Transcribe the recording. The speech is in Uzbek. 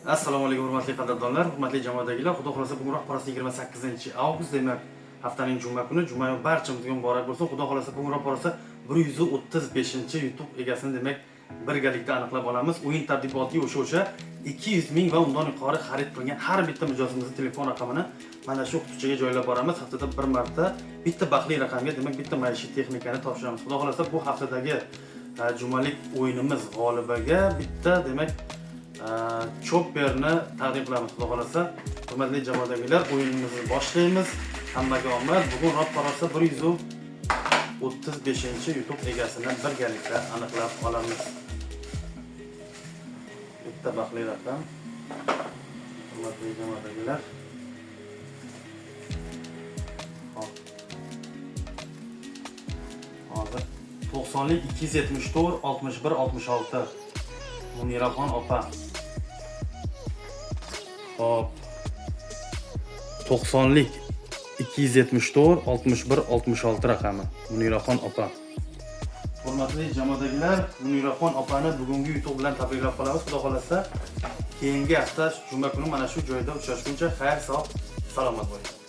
Assalomu alaykum hurmatli qadrdonlar, hurmatli jamoadagilar. Xudo xolasa bugun ro'parasi 28-avgust, demak, haftaning juma kuni. Juma barchamizga muborak bo'lsin. Xudo xolasa bugun ro'parasi 135-YouTube egasini demak birgalikda aniqlab olamiz. O'yin tartibotiga o'sha 200 ming va undan yuqori xarid qilgan har bitta mijozimizning telefon raqamini mana shu qutichaga joylab boramiz. Haftada bir marta bitta baxtli raqamga demak bitta maishiy texnikani topshiramiz. Xudo xolasa bu haftadagi jumalik o'yinimiz g'olibiga bitta demak chopperni taqdim qilamiz. Xudo xolasa hurmatli jamoadagilar, o'yinimizni boshlaymiz. Hammaga omad. Bugun ro'parasi 135-YouTube egasini birgalikda aniqlab olamiz. Bitta baxtli raqam. Hurmatli jamoadagilar. Hozir 90lik 274 61 66 Muniraxon opa. Hop. 90lik 274 61 66 raqami Muniraxon opa. Hurmatli jamoadagilar, Muniraxon opani bugungi YouTube bilan tabriklab qolamiz. Xudo xolasa keyingi hafta juma kuni mana shu joyda uchrashguncha xayr, sog', salomat bo'ling.